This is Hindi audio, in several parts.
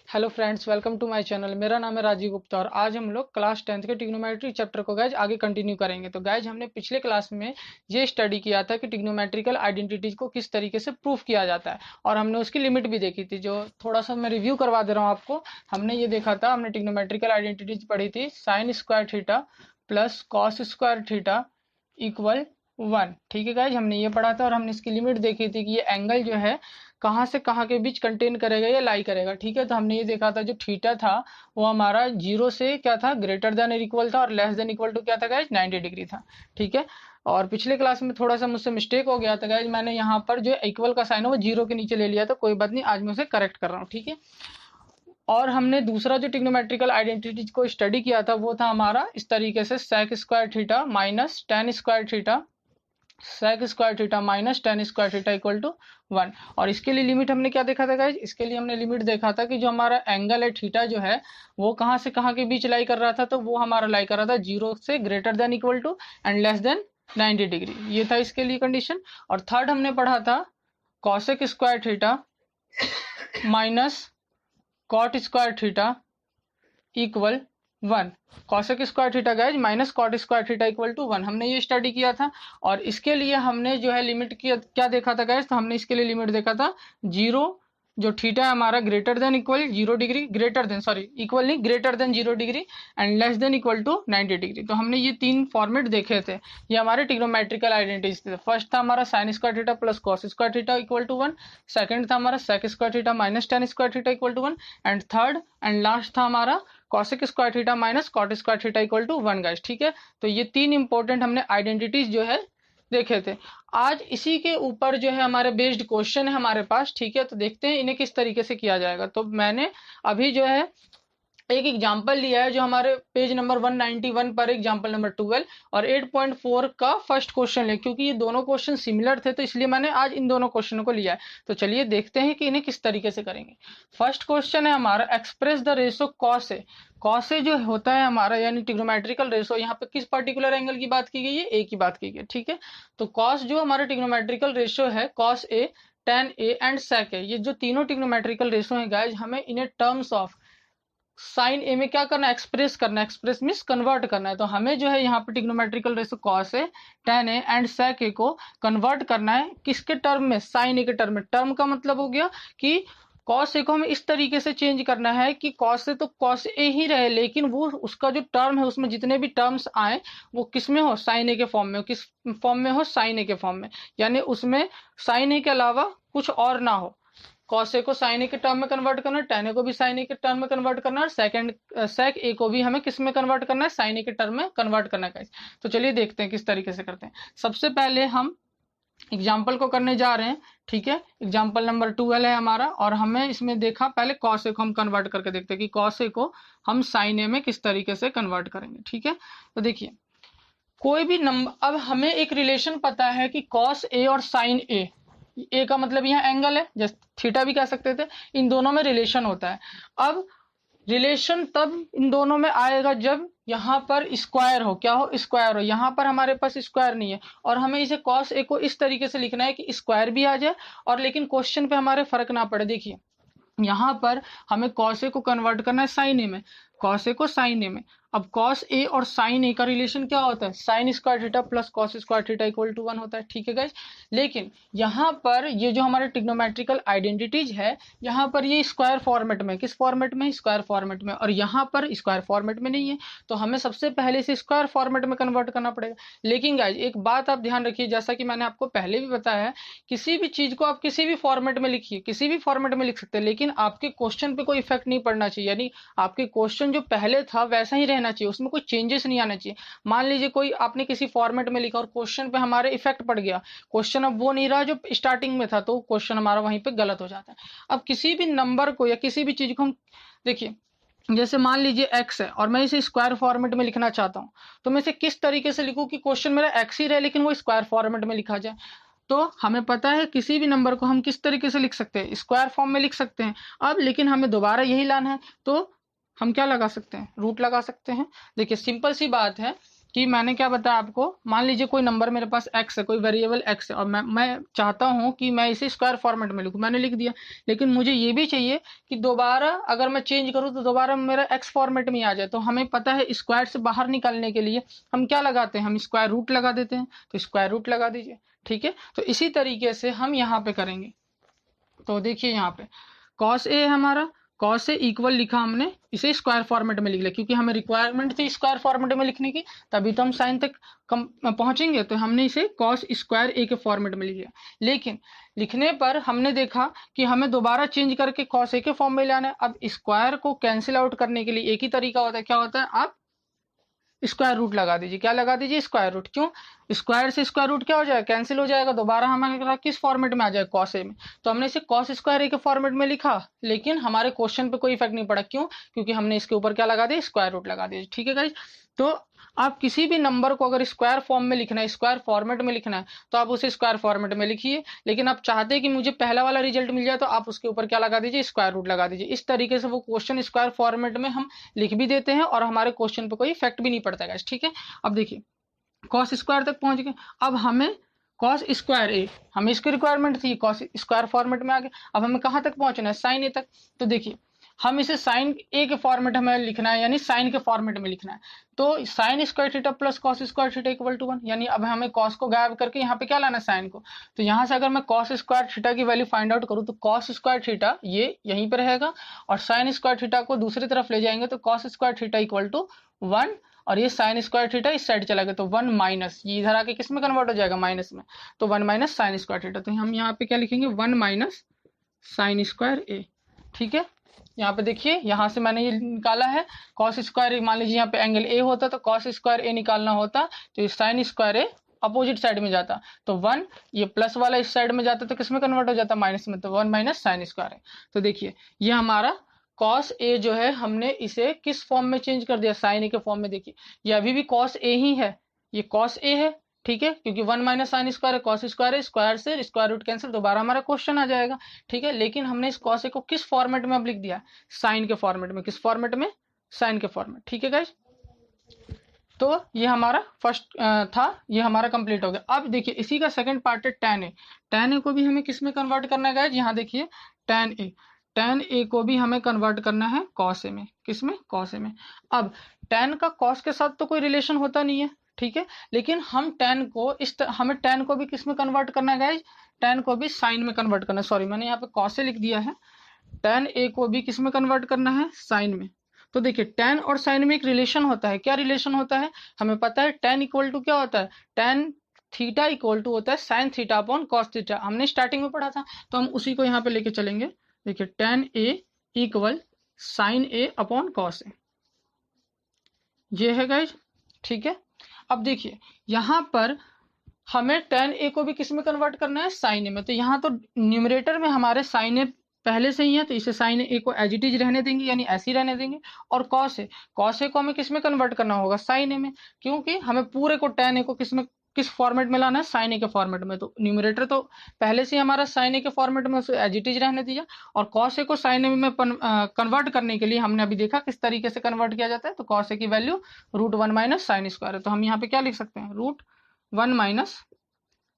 Hello friends, welcome to my channel. मेरा नाम है राजीव गुप्ता और आज हम लोग क्लास 10th के ट्रिग्नोमेट्री चैप्टर को गाइज आगे कंटिन्यू करेंगे। तो गाइज हमने पिछले क्लास में ये स्टडी किया था कि ट्रिग्नोमेट्रिकल आइडेंटिटीज को किस तरीके से प्रूफ किया जाता है और हमने उसकी लिमिट भी देखी थी। जो थोड़ा सा मैं रिव्यू करवा दे रहा हूँ आपको। हमने ये देखा था, हमने ट्रिग्नोमेट्रिकल आइडेंटिटीज पढ़ी थी, sign square theta plus cos square theta equal 1। ठीक है गाइज, हमने ये पढ़ा था और हमने इसकी लिमिट देखी थी कि ये एंगल जो है कहाँ से कहाँ के बीच कंटेन करेगा या लाई करेगा। ठीक है, तो हमने ये देखा था जो थीटा था वो हमारा 0 से क्या था, ग्रेटर देन इक्वल था और लेस देन इक्वल टू क्या था गाइज, 90 डिग्री था। ठीक है, और पिछले क्लास में थोड़ा सा मुझसे मिस्टेक हो गया था गाइज, मैंने यहाँ पर जो इक्वल का साइन है वो 0 के नीचे ले लिया था। कोई बात नहीं, आज मैं उसे करेक्ट कर रहा हूँ। ठीक है, और हमने दूसरा जो ट्रिग्नोमेट्रिकल आइडेंटिटीज को स्टडी किया था वो था हमारा इस तरीके से, sec square theta minus tan square theta, sec square theta minus tan square theta equal to 1। और इसके लिए लिमिट हमने क्या देखा था गाइज, इसके लिए हमने लिमिट देखा था कि जो हमारा एंगल है थीटा जो है वो कहाँ से कहाँ के बीच लाई कर रहा था, तो वो हमारा लाई कर रहा था 0 से greater than equal to and less than 90 degree. ये था इसके लिए कंडीशन। और थर्ड हमने पढ़ा था cosec square theta minus cot square theta equal 1। Cosec square theta guys minus cot square theta equal to 1, हमने ये स्टडी किया था। और इसके लिए हमने जो है लिमिट क्या देखा था गाइज, तो हमने इसके लिए लिमिट देखा था 0, जो थीटा है हमारा greater than equal 0 degree, greater than sorry equal नहीं, greater than 0 degree and less than equal to 90 degree. तो हमने ये तीन फॉर्मेट देखे थे, ये हमारे ट्रिग्नोमेट्रिकल आइडेंटिटीज थे। फर्स्ट था हमारा sine square theta plus cos square theta equal to 1, second था हमारा sec square theta minus tan square theta equal to 1 and third and last था हमारा cosec square theta minus cot square theta equal to 1 guys. ठीक है, तो ये तीन इंपॉर्टेंट हमने आइडेंटिटीज जो है देखे थे। आज इसी के ऊपर जो है हमारे बेस्ड क्वेश्चन है हमारे पास। ठीक है, तो देखते हैं इन्हें किस तरीके से किया जाएगा। तो मैंने अभी जो है एक एग्जाम्पल लिया है जो हमारे पेज नंबर 191 पर एग्जाम्पल नंबर 12 और 8.4 का फर्स्ट क्वेश्चन है। क्योंकि ये दोनों क्वेश्चन सिमिलर थे तो इसलिए मैंने आज इन दोनों क्वेश्चनों को लिया है। तो चलिए देखते हैं कि इन्हें किस तरीके से करेंगे। फर्स्ट क्वेश्चन है हमारा, express the ratio cos A. Cos A जो होता है हमारा यानी ट्रिग्नोमेट्रिकल रेशो, यहाँ पे किस पर्टिकुलर एंगल की बात की गई है, ए की बात की गई है। ठीक है, तो कॉस जो हमारा ट्रिग्नोमेट्रिकल रेशो है, cos A, tan A and sec A, ये जो तीनों ट्रिग्नोमेट्रिकल रेशो है गाइज, हमें इन्हें टर्म्स ऑफ साइन ए में क्या करना है, एक्सप्रेस करना है। एक्सप्रेस मीन्स कन्वर्ट करना है। तो हमें जो है यहाँ पे trigonometrical ratio cos A, tan A and sec A को कन्वर्ट करना है किसके टर्म में, साइन ए के टर्म में। टर्म का मतलब हो गया कि कॉस ए को हमें इस तरीके से चेंज करना है कि कॉस ए तो कॉस ए ही रहे, लेकिन वो उसका जो टर्म है उसमें जितने भी टर्म्स आए वो किस में हो, साइन ए के फॉर्म में हो। किस फॉर्म में हो, साइन ए के फॉर्म में, यानी उसमें साइन ए के अलावा कुछ और ना हो। कॉस ए को साइन ए के टर्म में कन्वर्ट करना है, टेन ए को भी साइन ए के टर्म में कन्वर्ट करना है, और सेकंड सेक ए को भी हमें किस में कन्वर्ट करना है, साइन ए के टर्म में कन्वर्ट करना है। तो चलिए देखते हैं किस तरीके से करते हैं। सबसे पहले हम एग्जाम्पल को करने जा रहे हैं। ठीक है, एग्जाम्पल नंबर 12 है हमारा और हमें इसमें देखा पहले कॉस ए को हम कन्वर्ट करके देखते हैं कि कॉस ए को हम साइन ए में किस तरीके से कन्वर्ट करेंगे। ठीक है, तो देखिए कोई भी नंबर, अब हमें एक रिलेशन पता है कि कॉस ए और साइन ए का मतलब यहाँ एंगल है, जैसे थीटा भी कह सकते थे, इन दोनों में रिलेशन होता है। अब रिलेशन तब इन दोनों में आएगा जब यहाँ पर स्क्वायर हो, क्या हो, स्क्वायर हो। यहाँ पर हमारे पास स्क्वायर नहीं है और हमें इसे कॉस ए को इस तरीके से लिखना है कि स्क्वायर भी आ जाए और लेकिन क्वेश्चन पे हमारे फर्क ना पड़े। देखिए यहाँ पर हमें कॉस ए को कन्वर्ट करना है साइन ए में, कॉस ए को साइन ए में। अब कॉस ए और साइन ए का रिलेशन क्या होता है, sine square theta plus cos square theta equal to 1 होता है। ठीक है गाइज, लेकिन यहाँ पर ये जो हमारे ट्रिग्नोमेट्रिकल आइडेंटिटीज है, यहाँ पर ये स्क्वायर फॉर्मेट में, किस फॉर्मेट में, स्क्वायर फॉर्मेट में, और यहाँ पर स्क्वायर फॉर्मेट में नहीं है। तो हमें सबसे पहले से स्क्वायर फॉर्मेट में कन्वर्ट करना पड़ेगा। लेकिन गाइज एक बात आप ध्यान रखिए, जैसा कि मैंने आपको पहले भी बताया है, किसी भी चीज को आप किसी भी फॉर्मेट में लिखिए, किसी भी फॉर्मेट में लिख सकते हैं, लेकिन आपके क्वेश्चन पे कोई इफेक्ट नहीं पड़ना चाहिए। यानी आपके क्वेश्चन जो पहले था वैसा ही रहना चाहिए, उसमें कोई चेंजेस नहीं आना चाहिए। मान लीजिए कोई आपने किसी फॉर्मेट में लिखा और क्वेश्चन पे हमारे इफेक्ट पड़ गया, क्वेश्चन अब वो नहीं रहा जो स्टार्टिंग में था, तो क्वेश्चन हमारा वहीं पे गलत हो जाता है। अब किसी भी नंबर को या किसी भी चीज को हम देखिए, जैसे मान लीजिए x है और मैं इसे स्क्वायर फॉर्मेट में लिखना चाहता हूं, तो मैं इसे किस तरीके से लिखूं कि क्वेश्चन मेरा x ही रहे लेकिन वो स्क्वायर फॉर्मेट में लिखा जाए। तो हमें पता है किसी भी नंबर को हम किस तरीके से लिख सकते हैं, स्क्वायर फॉर्म में लिख सकते हैं। अब लेकिन हमें दोबारा यही लाना है तो हम क्या लगा सकते हैं, रूट लगा सकते हैं। देखिए सिंपल सी बात है, कि मैंने क्या बताया आपको, मान लीजिए कोई नंबर मेरे पास x है, कोई वेरिएबल x है, और मैं चाहता हूं कि मैं इसे स्क्वायर फॉर्मेट में लिखूं, मैंने लिख दिया, लेकिन मुझे ये भी चाहिए कि दोबारा अगर मैं चेंज करूं तो दोबारा मेरा x फॉर्मेट में आ जाए। तो हमें पता है स्क्वायर से बाहर निकालने के लिए हम क्या लगाते हैं, हम स्क्वायर रूट लगा देते हैं, तो स्क्वायर रूट लगा दीजिए, ठीक है। तो इसी तरीके से हम यहाँ पे करेंगे। तो देखिए यहाँ पे कॉस ए है हमारा, कॉस ए इक्वल लिखा हमने, इसे स्क्वायर फॉर्मेट में लिख लिया क्योंकि हमें रिक्वायरमेंट थी स्क्वायर फॉर्मेट में लिखने की, तभी तो हम साइन तक पहुंचेंगे। तो हमने इसे कॉस स्क्वायर ए के फॉर्मेट में लिख लिया, लेकिन लिखने पर हमने देखा कि हमें दोबारा चेंज करके कॉस ए के फॉर्म में लाना है। अब स्क्वायर को कैंसिल आउट करने के लिए एक ही तरीका होता है, क्या होता है, आप स्क्वायर रूट लगा दीजिए। क्या लगा दीजिए, स्क्वायर रूट। क्यों, स्क्वायर से स्क्वायर रूट क्या हो जाएगा, कैंसिल हो जाएगा, दोबारा हमारे किस फॉर्मेट में आ जाएगा, कॉस ए में। तो हमने इसे कॉस स्क्वायर ए के फॉर्मेट में लिखा, लेकिन हमारे क्वेश्चन पे कोई इफेक्ट नहीं पड़ा। क्यों, क्योंकि हमने इसके ऊपर क्या लगा दिया, स्क्वायर रूट लगा दिया, ठीक है गाइस। तो आप किसी भी नंबर को अगर स्क्वायर फॉर्म में लिखना है, स्क्वायर फॉर्मेट में लिखना है, तो आप उसे स्क्वायर फॉर्मेट में लिखिए। लेकिन आप चाहते हैं कि मुझे पहला वाला रिजल्ट मिल जाए, तो आप उसके ऊपर क्या लगा दीजिए, स्क्वायर रूट लगा दीजिए। इस तरीके से वो क्वेश्चन स्क्वायर फॉर्मेट में हम लिख भी देते हैं और हमारे क्वेश्चन पे कोई इफेक्ट भी नहीं पड़ता गाइस, ठीक है। अब देखिए कॉस स्क्वायर तक पहुंच गए। अब हमें कॉस स्क्वायर ए, हमें इसकी रिक्वायरमेंट थी, कॉस स्क्वायर फॉर्मेट में आ गए। अब हमें कहां तक पहुंचना है, साइन ए तक। तो देखिए हम इसे साइन ए के फॉर्मेट हमें लिखना है, यानी साइन के फॉर्मेट में लिखना है। तो sine square theta plus cos square theta equal to 1, यानी अब हमें कॉस को गायब करके यहाँ पे क्या लाना है, साइन को। तो यहाँ से अगर मैं कॉस स्क्वायर थीटा की वैल्यू फाइंड आउट करूँ तो कॉस स्क्वायर थीटा ये यहीं पर रहेगा, और साइन स्क्वायर थीटा को दूसरी तरफ ले जाएंगे तो cos square theta equal to 1, और ये साइन स्क्वायर थीटा इस साइड चला गया तो 1 माइनस, ये इधर आके किस में कन्वर्ट हो जाएगा, माइनस में। तो 1 माइनस साइन स्क्वायर थीटा, तो हम यहाँ पे क्या लिखेंगे, 1 माइनस साइन स्क्वायर ए, ठीक है। यहाँ पे देखिए यहाँ से मैंने ये निकाला है कॉस स्क्वायर, मान लीजिए यहाँ पे एंगल ए होता तो कॉस स्क्वायर ए निकालना होता, तो ये साइन स्क्वायर ए अपोजिट साइड में जाता, तो 1 ये प्लस वाला इस साइड में जाता तो किस में कन्वर्ट हो जाता, माइनस में। तो 1 माइनस साइन स्क्वायर ए। तो देखिए ये हमारा कॉस ए जो है हमने इसे किस फॉर्म में चेंज कर दिया, साइन ए के फॉर्म में। देखिए ये अभी भी कॉस ए ही है, ये कॉस ए है, ठीक है, क्योंकि 1 माइनस साइन स्क्वायर है, कॉस स्क्वायर है, स्क्वायर से स्क्वायर रूट कैंसिल, दोबारा हमारा क्वेश्चन आ जाएगा, ठीक है। लेकिन हमने इस कॉस ए को किस फॉर्मेट में अब लिख दिया, साइन के फॉर्मेट में। किस फॉर्मेट में, साइन के फॉर्मेट, ठीक है गाइस। तो ये हमारा फर्स्ट था, ये हमारा कंप्लीट हो गया। अब देखिए इसी का सेकंड पार्ट है tan ए। tan ए को भी हमें किस में कन्वर्ट करना है गाइस, यहाँ देखिए tan ए को भी हमें कन्वर्ट करना है cos ए में। किस में, cos ए में। अब tan का cos के साथ तो कोई रिलेशन होता नहीं है, ठीक है, लेकिन हम tan को हमें tan को भी किस में कन्वर्ट करना है गाइस, tan को भी साइन में कन्वर्ट करना है। सॉरी मैंने यहाँ पे cos ए लिख दिया है, tan ए को भी किस में कन्वर्ट करना है, साइन में। तो देखिए tan और साइन में एक रिलेशन होता है, क्या रिलेशन होता है, हमें पता है tan इक्वल टू क्या होता है, tan थीटा इक्वल टू होता है sine theta upon cos theta, हमने स्टार्टिंग में पढ़ा था, तो हम उसी को यहाँ पे लेके चलेंगे। देखिए tan A equal sign A upon cos A, ये है गाइज, ठीक है। अब देखिए यहाँ पर हमें tan ए को भी किस में कन्वर्ट करना है, साइन ए में। तो यहाँ तो न्यूमरेटर में हमारे साइन ए पहले से ही है, तो इसे साइन ए को एज इट इज रहने देंगे, यानी ऐसे ही रहने देंगे। और कॉस ए को हमें किस में कन्वर्ट करना होगा, साइन ए में, क्योंकि हमें पूरे को tan ए को किस फॉर्मेट में लाना है, साइन ए के फॉर्मेट में। तो न्यूमरेटर तो पहले से हमारा साइन ए के फॉर्मेट में, उसे एज इट इज रहने दिया। और कॉस ए को साइन ए में कन्वर्ट करने के लिए हमने अभी देखा किस तरीके से कन्वर्ट किया जाता है। तो कॉस ए की वैल्यू √1 माइनस साइन स्क्वायर है, तो हम यहाँ पे क्या लिख सकते हैं, √1 माइनस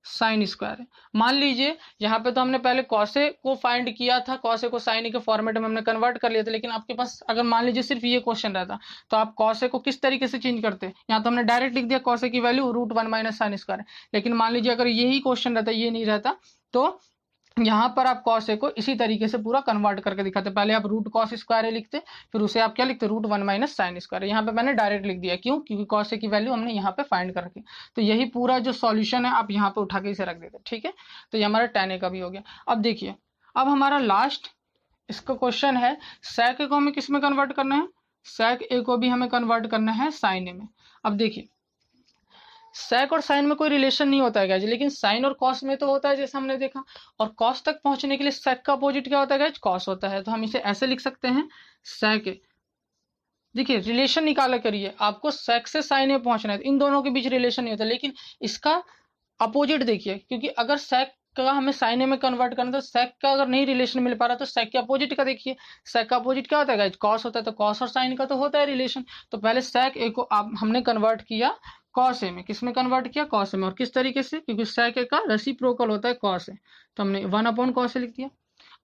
साइन स्क्वायर है। मान लीजिए यहाँ पे तो हमने पहले कॉस ए को फाइंड किया था, कॉस ए को साइन ए के फॉर्मेट में हमने कन्वर्ट कर लिया था, लेकिन आपके पास अगर मान लीजिए सिर्फ ये क्वेश्चन रहता तो आप कॉस ए को किस तरीके से चेंज करते, यहाँ तो हमने डायरेक्ट लिख दिया कॉस ए की वैल्यू √1 माइनस साइन स्क्वायर है। लेकिन मान लीजिए अगर यही क्वेश्चन रहता, ये नहीं रहता, तो यहाँ पर आप कॉस ए को इसी तरीके से पूरा कन्वर्ट करके दिखाते। पहले आप रूट कॉस स्क्वायर ए लिखते, फिर उसे आप क्या लिखते, √1 माइनस साइन स्क्वायर। यहाँ पे मैंने डायरेक्ट लिख दिया, क्यों, क्योंकि कॉस ए की वैल्यू हमने यहाँ पे फाइंड कर रखी। तो यही पूरा जो सॉल्यूशन है आप यहाँ पे उठा के इसे रख देते, ठीक है। तो ये हमारा tan ए का भी हो गया। अब देखिए अब हमारा लास्ट इसका क्वेश्चन है, sec ए को हमें किस में कन्वर्ट करना है, sec ए को भी हमें कन्वर्ट करना है साइन ए में। अब देखिए sec और साइन में कोई रिलेशन नहीं होता है गाइज, लेकिन साइन और कॉस में तो होता है, जैसे हमने देखा। और कॉस तक पहुंचने के लिए sec का अपोजिट क्या होता है गाइज, कॉस होता है। तो हम इसे ऐसे लिख सकते हैं, sec ए। देखिए रिलेशन निकाला करिए, आपको sec से साइन ए पहुंचना है, इन दोनों के बीच रिलेशन नहीं होता, लेकिन इसका अपोजिट देखिए, क्योंकि अगर sec का हमें साइन ए में कन्वर्ट करना, तो sec का अगर नहीं रिलेशन मिल पा रहा तो sec के अपोजिट का देखिए, sec का अपोजिट क्या होता है गाइज, कॉस होता है। तो कॉस और साइन का तो होता है रिलेशन। तो पहले sec ए को हमने कन्वर्ट किया कॉस ए में, किस में कन्वर्ट किया, कॉस ए में। और किस तरीके से, क्योंकि सेक ए का रेसिप्रोकल होता है कॉस ए, तो हमने 1/cos ए लिख दिया।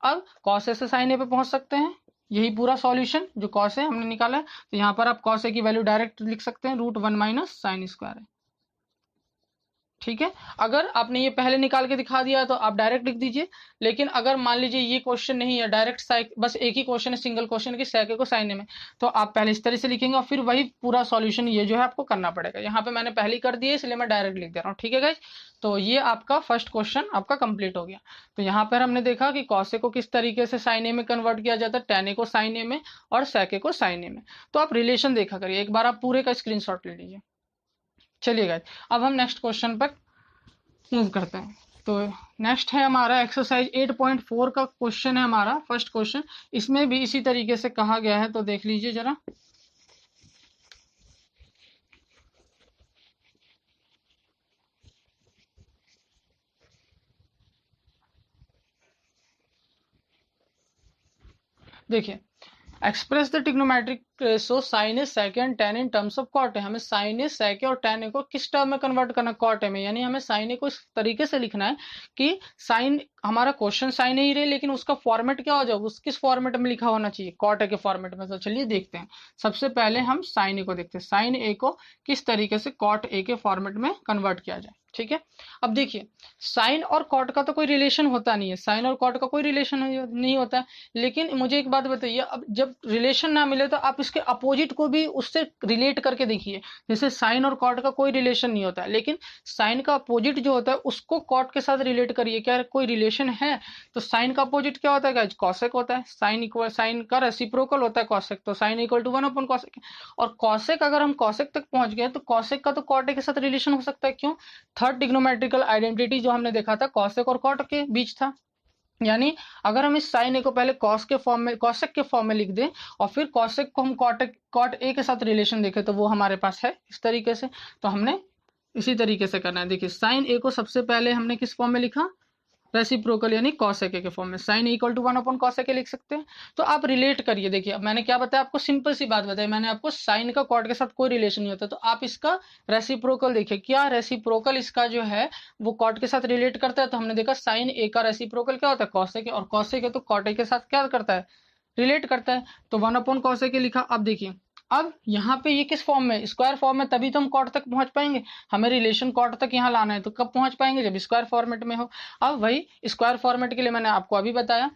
अब कॉस ए से साइन ए पे पहुंच सकते हैं, यही पूरा सॉल्यूशन जो कॉस ए हमने निकाला है। तो यहाँ पर आप कॉस ए की वैल्यू डायरेक्ट लिख सकते हैं, √1 - sin स्क्वायर है, ठीक है। अगर आपने ये पहले निकाल के दिखा दिया तो आप डायरेक्ट लिख दीजिए, लेकिन अगर मान लीजिए ये क्वेश्चन नहीं है, डायरेक्ट साइक बस एक ही क्वेश्चन है, सिंगल क्वेश्चन की सेक ए को साइन ए में, तो आप पहले इस तरह से लिखेंगे और फिर वही पूरा सॉल्यूशन ये जो है आपको करना पड़ेगा। यहाँ पे मैंने पहले ही कर दिया इसलिए मैं डायरेक्ट लिख दे रहा हूँ, ठीक है गाइज। तो ये आपका फर्स्ट क्वेश्चन आपका कंप्लीट हो गया। तो यहाँ पर हमने देखा कि कॉस ए को किस तरीके से साइन ए में कन्वर्ट किया जाता है, tan ए को साइन ए में और सेक ए को साइन ए में। तो आप रिलेशन देखा करिए, एक बार आप पूरे का स्क्रीनशॉट ले लीजिए। चलिए गाइज, अब हम नेक्स्ट क्वेश्चन पर मूव करते हैं। तो नेक्स्ट है हमारा एक्सरसाइज 8.4 का क्वेश्चन है हमारा फर्स्ट क्वेश्चन। इसमें भी इसी तरीके से कहा गया है, तो देख लीजिए जरा। देखिए, express the trigonometric ratio sine A sec and tan in terms of cot A. हमें साइन ए सेक और tan ए को किस टर्म में कन्वर्ट करना है, कॉट ए में। यानी हमें साइन ए को इस तरीके से लिखना है कि साइन, हमारा क्वेश्चन साइन ए ही रहे लेकिन उसका फॉर्मेट क्या हो जाए, उस किस फॉर्मेट में लिखा होना चाहिए, कॉट ए के फॉर्मेट में। तो चलिए देखते हैं। सबसे पहले हम साइन ए को देखते हैं, साइन ए को किस तरीके से कॉट ए के फॉर्मेट में कन्वर्ट किया जाए, ठीक है। अब देखिए, साइन और कॉट का तो कोई रिलेशन होता नहीं है, साइन और कॉट का कोई रिलेशन नहीं होता है। लेकिन मुझे एक बात बताइए, अब जब रिलेशन ना मिले तो आप इसके अपोजिट को भी उससे रिलेट करके देखिए। जैसे साइन और कॉट का कोई रिलेशन नहीं होता है, लेकिन साइन का अपोजिट जो होता है उसको कॉट के साथ रिलेट करिए, क्या कोई रिलेशन है। तो साइन का अपोजिट क्या होता है गाइस, कॉसेक होता है। साइन का रेसिप्रोकल होता है कॉसेक, तो साइन इक्वल टू 1/cosec। और कॉसेक, अगर हम कॉसेक तक पहुंच गए तो कॉसेक का तो कॉट ए के साथ रिलेशन हो सकता है, क्यों, थर्ड ट्रिग्नोमेट्रिकल आइडेंटिटी जो हमने देखा था कॉसेक और कॉट के बीच था। यानी अगर हम इस साइन ए को पहले कॉस के फॉर्म में, कॉसेक के फॉर्म में लिख दें और फिर कॉसेक को हम कॉट ए के साथ रिलेशन देखें, तो वो हमारे पास है इस तरीके से। तो हमने इसी तरीके से करना है। देखिए, साइन ए को सबसे पहले हमने किस फॉर्म में लिखा, रेसिप्रोकल यानी कॉसेक के फॉर्म में, साइन इक्वल टू 1/cosec लिख सकते हैं। तो आप रिलेट करिए। देखिए, अब मैंने क्या बताया आपको, सिंपल सी बात बताई मैंने आपको, साइन का कॉट के साथ कोई रिलेशन नहीं होता। तो आप इसका रेसिप्रोकल देखिए, क्या रेसिप्रोकल इसका जो है वो कॉट के साथ रिलेट करता है। तो हमने देखा साइन ए का रेसिप्रोकल क्या होता है, कॉसेक, और कॉसेक तो कॉट ए के साथ क्या करता है, रिलेट करता है। तो 1/cosec लिखा। अब देखिए, अब यहाँ पे ये किस फॉर्म में, स्क्वायर फॉर्म में, तभी तो हम कॉट तक पहुंच पाएंगे। हमें रिलेशन कॉट तक यहाँ लाना है, तो कब पहुंच पाएंगे, जब स्क्वायर फॉर्मेट में हो। अब वही स्क्वायर फॉर्मेट के लिए मैंने आपको अभी बताया,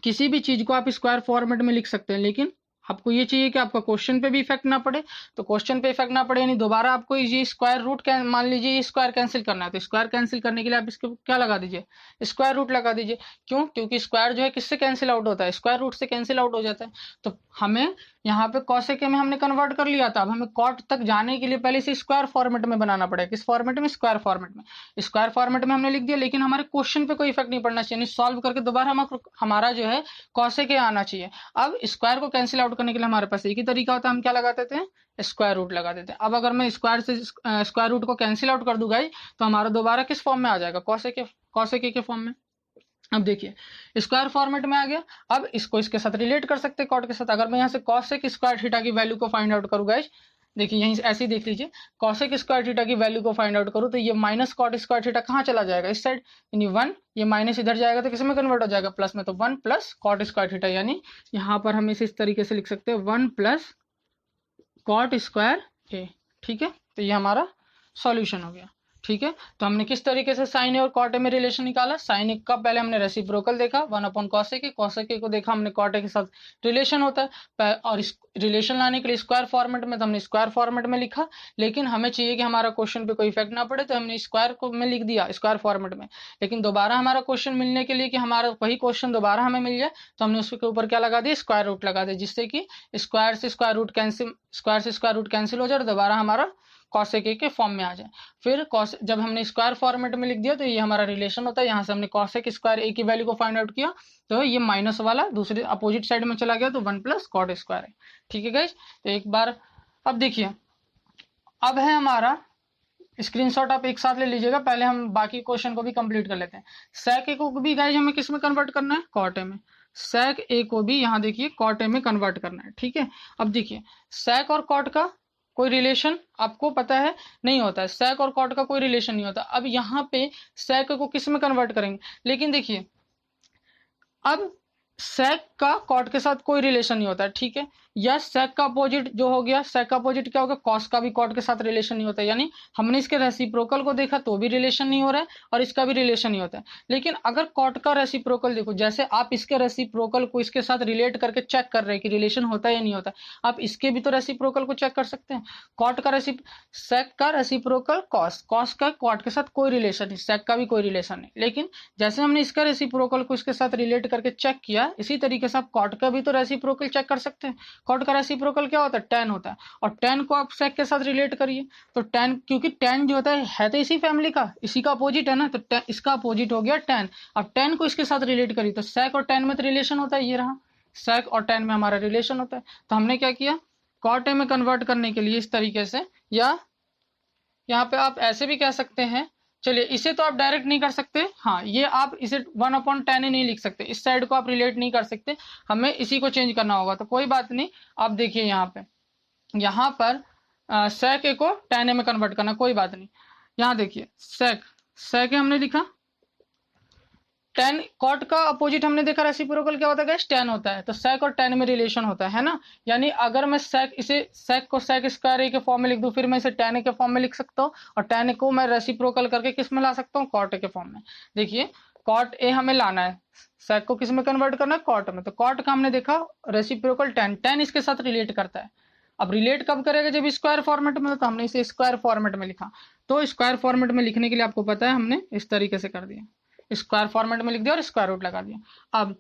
किसी भी चीज को आप स्क्वायर फॉर्मेट में लिख सकते हैं, लेकिन आपको ये चाहिए कि आपका क्वेश्चन पे भी इफेक्ट ना पड़े। तो क्वेश्चन पे इफेक्ट ना पड़े यानी दोबारा आपको ये स्क्वायर रूट, मान लीजिए ये स्क्वायर कैंसिल करना है, तो स्क्वायर कैंसिल करने के लिए आप इसको क्या लगा दीजिए, स्क्वायर रूट लगा दीजिए। क्यों, क्योंकि स्क्वायर जो है किससे कैंसिल आउट होता है, स्क्वायर रूट से कैंसिल आउट हो जाता है। तो हमें यहाँ पे कॉसेक में हमने कन्वर्ट कर लिया था, अब हमें कॉट तक जाने के लिए पहले इसे स्क्वायर फॉर्मेट में बनाना पड़ेगा। किस फॉर्मेट में, स्क्वायर फॉर्मेट में। स्क्वायर फॉर्मेट में हमने लिख दिया, लेकिन हमारे क्वेश्चन पे कोई इफेक्ट नहीं पड़ना चाहिए, सॉल्व करके दोबारा हमारा जो है कॉसेक आना चाहिए। अब स्क्वायर को कैंसिल आउट करने के लिए हमारे पास एक ही तरीका होता है, हम क्या लगा देते हैं, स्क्वायर रूट लगा देते हैं। अब अगर मैं स्क्वायर से स्क्वायर रूट को कैंसिल आउट कर दूंगा तो हमारा दोबारा किस फॉर्म में आ जाएगा, कॉसेक के फॉर्म में। अब देखिए, स्क्वायर फॉर्मेट में आ गया। अब इसको इसके साथ रिलेट कर सकते हैं, कॉट के साथ। अगर मैं यहाँ से कॉसेक स्क्वायर थीटा की वैल्यू को फाइंड आउट करूँ गाइस, देखिए यहीं ऐसे ही देख लीजिए, कॉसेक स्क्वायर थीटा की वैल्यू को फाइंड आउट करूँ तो ये माइनस कॉट स्क्वायर थीटा कहाँ चला जाएगा, इस साइड, यानी 1, ये माइनस इधर जाएगा तो किस में कन्वर्ट हो जाएगा, प्लस में। तो 1 प्लस कॉट स्क्वायर थीटा, यानी यहाँ पर हम इसे इस तरीके से लिख सकते हैं 1 प्लस कॉट स्क्वायर ए, ठीक है। तो ये हमारा सॉल्यूशन हो गया, ठीक है। तो हमने किस तरीके से साइन ए और कॉट ए में रिलेशन निकाला, साइन ए का पहले हमने रेसिप्रोकल देखा 1/cosec, कॉसेक को देखा हमने कॉट ए के साथ रिलेशन होता है, और इस रिलेशन लाने के लिए स्क्वायर फॉर्मेट में, तो हमने स्क्वायर फॉर्मेट में लिखा। लेकिन हमें चाहिए कि हमारा क्वेश्चन पे कोई इफेक्ट ना पड़े, तो हमने स्क्वायर को में लिख दिया स्क्वायर फॉर्मेट में। लेकिन दोबारा हमारा क्वेश्चन मिलने के लिए, कि हमारा वही क्वेश्चन दोबारा हमें मिल जाए, तो हमने उसके ऊपर क्या लगा दिया, स्क्वायर रूट लगा दिया, जिससे कि स्क्वायर से स्क्वायर रूट कैंसिल हो जाए और दोबारा हमारा कॉसेक के फॉर्म में आ जाए। फिर जब हमने स्क्वायर फॉर्मेट में लिख दिया तो ये हमारा रिलेशन होता है। यहाँ से हमने कॉसेक स्क्वायर ए की वैल्यू को फाइंड आउट किया, तो ये माइनस वाला दूसरे अपोजिट साइड में चला गया, तो 1 प्लस कॉट स्क्वायर है, ठीक है गाइस। तो एक बार अब देखिए, अब है हमारा स्क्रीनशॉट, आप एक साथ ले लीजिएगा। पहले हम बाकी क्वेश्चन को भी कंप्लीट कर लेते हैं। सेक ए को भी गाइस हमें किस में कन्वर्ट करना है, कॉट ए में। सेक ए को भी यहाँ देखिए कॉट ए में कन्वर्ट करना है, ठीक है। अब देखिए, सेक और कॉट का कोई रिलेशन आपको पता है नहीं होता है, sec और cot का कोई रिलेशन नहीं होता। अब यहाँ पे sec को किस में कन्वर्ट करेंगे, लेकिन देखिए अब sec का cot के साथ कोई रिलेशन नहीं होता है, ठीक है, या sec का अपोजिट जो हो गया, sec का अपोजिट क्या होगा, cos का भी cot के साथ रिलेशन नहीं होता है, यानी हमने इसके रेसिप्रोकल को देखा तो भी रिलेशन नहीं हो रहा है और इसका भी रिलेशन नहीं होता है। लेकिन अगर cot का रेसिप्रोकल देखो, जैसे आप इसके रेसिप्रोकल को इसके साथ रिलेट करके चेक कर रहे हैं कि रिलेशन होता है या नहीं होता, आप इसके भी तो रेसिप्रोकल को चेक कर सकते हैं। cot का sec का रेसिप्रोकल cos का cot के साथ कोई रिलेशन नहीं, sec का भी कोई रिलेशन नहीं। लेकिन जैसे हमने इसका रेसिप्रोकल को इसके साथ रिलेट करके चेक किया, इसी तरीके से आप cot का भी तो रेसिप्रोकल चेक कर सकते हैं। कॉट का रेसिप्रोकल क्या होता है, tan होता है, और tan को आप sec के साथ रिलेट करिए तो tan, क्योंकि tan जो होता है तो इसी फैमिली का, इसी का अपोजिट है ना, तो इसका अपोजिट हो गया tan। अब tan को इसके साथ रिलेट करिए तो sec और tan में तो रिलेशन होता है, ये रहा sec और tan में हमारा रिलेशन होता है। तो हमने क्या किया, cot a में कन्वर्ट करने के लिए इस तरीके से, या यहाँ पे आप ऐसे भी कह सकते हैं, चलिए इसे तो आप डायरेक्ट नहीं कर सकते, हाँ ये आप इसे 1/10 ही नहीं लिख सकते, इस साइड को आप रिलेट नहीं कर सकते, हमें इसी को चेंज करना होगा। तो कोई बात नहीं, आप देखिए यहाँ पर sec a को tan a में कन्वर्ट करना, कोई बात नहीं। यहाँ देखिए sec a हमने लिखा, tan cot का अपोजिट हमने देखा रेसिप्रोकल क्या होता है गाइस, tan होता है, तो sec और tan में रिलेशन होता है ना। यानी अगर मैं sec को sec स्क्वायर a के फॉर्म में लिख दूं, फिर मैं इसे tan a के फॉर्म में लिख सकता हूँ, और tan a को मैं रेसिप्रोकल करके किस में ला सकता हूँ, cot a के फॉर्म में। देखिए cot a हमें लाना है, sec को किस में कन्वर्ट करना है, cot में, तो cot का हमने देखा रेसिप्रोकल tan इसके साथ रिलेट करता है। अब रिलेट कब करेगा, जब स्क्वायर फॉर्मेट में, तो हमने इसे स्क्वायर फॉर्मेट में लिखा। तो स्क्वायर फॉर्मेट में लिखने के लिए आपको पता है हमने इस तरीके से कर दिया, स्क्वायर फॉर्मेट में लिख दिया और स्क्वायर रूट लगा दिया। अब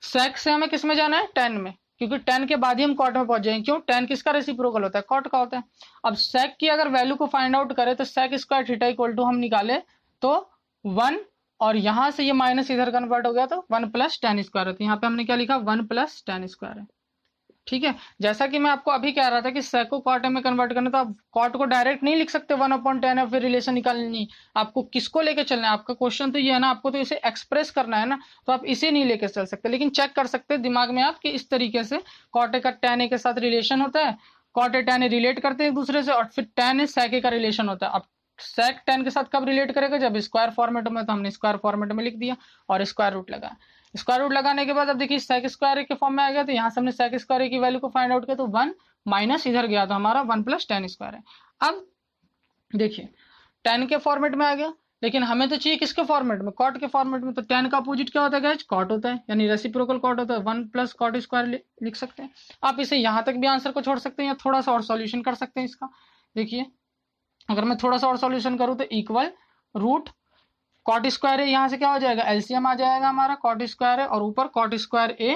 sec से हमें किस में जाना है, tan में, क्योंकि tan के बाद ही हम cot में पहुंच जाएंगे। क्यों, tan किसका रेसिप्रोकल होता है, cot का होता है। अब sec की अगर वैल्यू को फाइंड आउट करें तो sec square theta equal to हम निकाले तो 1, और यहां से ये माइनस इधर कन्वर्ट हो गया तो 1 + tan स्क्वायर होता है। यहाँ पे हमने क्या लिखा, 1 + tan स्क्वायर है, ठीक है। जैसा कि मैं आपको अभी कह रहा था कि sec को cot a में कन्वर्ट करना, तो आप cot को डायरेक्ट नहीं लिख सकते 1/10 है, फिर रिलेशन निकालनी। आपको किसको लेके चलना है, आपका क्वेश्चन तो ये है ना, आपको तो इसे एक्सप्रेस करना है ना, तो आप इसे नहीं लेके चल सकते, लेकिन चेक कर सकते हैं दिमाग में आप कि इस तरीके से cot a का tan a के साथ रिलेशन होता है, cot a tan a relate करते हैं एक दूसरे से, और फिर tan a sec a का रिलेशन होता है। अब sec tan के साथ कब रिलेट करेगा, जब स्क्वायर फॉर्मेट में, तो हमने स्क्वायर फॉर्मेट में लिख दिया और स्क्वायर रूट लगा। स्क्वायर रूट लगाने के बाद अब देखिए sec स्क्वायर के फॉर्म में आ गया, तो यहाँ से हमने sec स्क्वायर की वैल्यू को फाइंड आउट किया, तो 1 माइनस इधर गया तो हमारा 1 + tan स्क्वायर है। अब देखिए tan के फॉर्मेट में आ गया, लेकिन हमें तो चाहिए किसके फॉर्मेट में, cot के फॉर्मेट में। तो tan का अपोजिट क्या होता है गाइस, cot होता है, यानी रेसिप्रोकल cot होता है, 1 + cot स्क्वायर लिख सकते हैं। आप इसे यहाँ तक भी आंसर को छोड़ सकते हैं, या थोड़ा सा और सॉल्यूशन कर सकते हैं इसका। देखिए अगर मैं थोड़ा सा और सॉल्यूशन करूँ तो इक्वल रूट cot स्क्वायर है, यहाँ से क्या हो जाएगा, एलसीएम आ जाएगा हमारा, cot स्क्वायर है और ऊपर cot स्क्वायर a,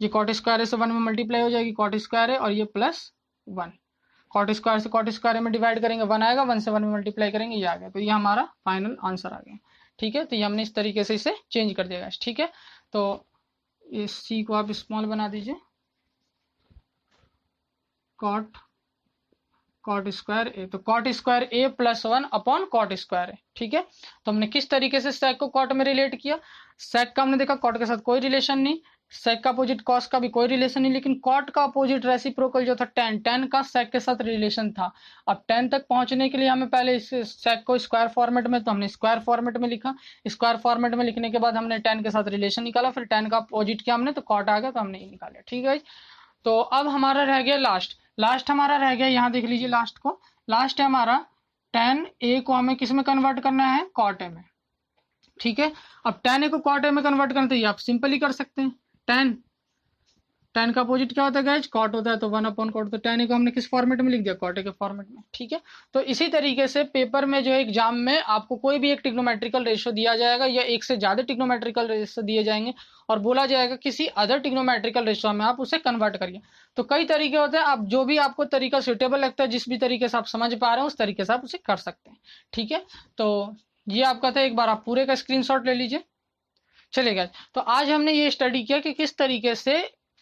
ये cot स्क्वायर a से 1 में मल्टीप्लाई हो जाएगी cot स्क्वायर a, और ये +1 cot स्क्वायर से cot स्क्वायर में डिवाइड करेंगे 1 आएगा, 1 से 1 में मल्टीप्लाई करेंगे, ये आ गया। तो ये हमारा फाइनल आंसर आ गया, ठीक है। तो ये हमने इस तरीके से इसे चेंज कर दिया, ठीक है। तो इस सी को आप स्मॉल बना दीजिए, cot स्क्वायर a, तो cot square a + 1 cot square है, ठीक है। तो हमने किस तरीके से sec को cot में रिलेट किया, sec का हमने देखा cot के साथ कोई रिलेशन नहीं, sec का अपोजिट cos का भी कोई रिलेशन नहीं, लेकिन cot का अपोजिट रेसिप्रोकल जो था tan का sec के साथ रिलेशन था। अब tan तक पहुंचने के लिए हमें पहले इस sec को स्क्वायर फॉर्मेट में, तो हमने स्क्वायर फॉर्मेट में लिखा, स्क्वायर फॉर्मेट में लिखने के बाद हमने tan के साथ रिलेशन निकाला, फिर tan का अपोजिट किया हमने, तो cot आ गया, तो हमने ये निकाला, ठीक है। तो अब हमारा रह गया लास्ट हमारा रह गया, यहाँ देख लीजिए लास्ट है हमारा tan a को हमें किस में कन्वर्ट करना है, cot a में, ठीक है। अब tan a को cot a में कन्वर्ट करना, तो ये आप सिंपली कर सकते हैं। tan का अपोजिट क्या होता है गाइज, cot होता है, तो 1/cot, तो tan a को हमने किस फॉर्मेट में लिख दिया, cot a के फॉर्मेट में, ठीक है। तो इसी तरीके से पेपर में जो है एग्जाम में आपको कोई भी एक ट्रिग्नोमेट्रिकल रेशियो दिया जाएगा, या एक से ज्यादा ट्रिग्नोमेट्रिकल रेशियो दिए जाएंगे, और बोला जाएगा किसी अदर ट्रिग्नोमेट्रिकल रेशियो में आप उसे कन्वर्ट करिए। तो कई तरीके होते हैं, आप जो भी आपको तरीका सुटेबल लगता है, जिस भी तरीके से आप समझ पा रहे हैं उस तरीके से आप उसे कर सकते हैं, ठीक है। तो ये आपका था, एक बार आप पूरे का स्क्रीनशॉट ले लीजिए। चलेगा, तो आज हमने ये स्टडी किया कि किस तरीके से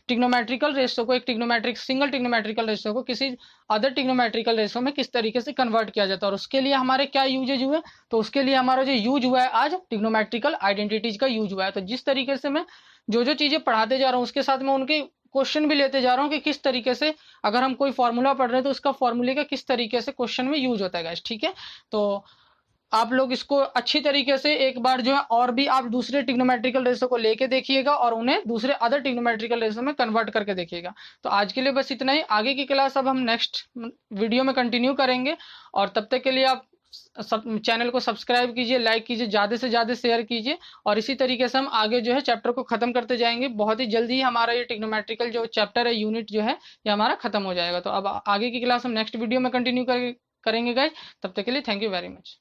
ट्रिग्नोमेट्रिकल रेशियो को, एक सिंगल ट्रिग्नोमेट्रिकल रेशियो को किसी अदर ट्रिग्नोमेट्रिकल रेशियो में किस तरीके से कन्वर्ट किया जाता है, और उसके लिए हमारे क्या यूजेज हुए। तो उसके लिए हमारा जो यूज हुआ है आज, ट्रिग्नोमेट्रिकल आइडेंटिटीज का यूज हुआ है। तो जिस तरीके से मैं जो चीजें पढ़ाते जा रहा हूँ उसके साथ में उनके क्वेश्चन भी लेते जा रहा हूँ कि किस तरीके से अगर हम कोई फॉर्मूला पढ़ रहे हैं तो उसका फॉर्मूले का किस तरीके से क्वेश्चन में यूज होता है गाइस, ठीक है। तो आप लोग इसको अच्छी तरीके से एक बार जो है और भी आप दूसरे ट्रिग्नोमेट्रिकल रेशो को लेके देखिएगा और उन्हें दूसरे अदर ट्रिग्नोमेट्रिकल रेशो में कन्वर्ट करके देखिएगा। तो आज के लिए बस इतना ही, आगे की क्लास अब हम नेक्स्ट वीडियो में कंटिन्यू करेंगे। और तब तक के लिए आप सब चैनल को सब्सक्राइब कीजिए, लाइक कीजिए, ज़्यादा से ज़्यादा शेयर कीजिए। और इसी तरीके से हम आगे जो है चैप्टर को खत्म करते जाएंगे। बहुत ही जल्दी ही हमारा ये ट्रिग्नोमेट्रिकल जो चैप्टर है, यूनिट जो है, ये हमारा खत्म हो जाएगा। तो अब आगे की क्लास हम नेक्स्ट वीडियो में कंटिन्यू करेंगे गाइस। तब तक के लिए थैंक यू वेरी मच।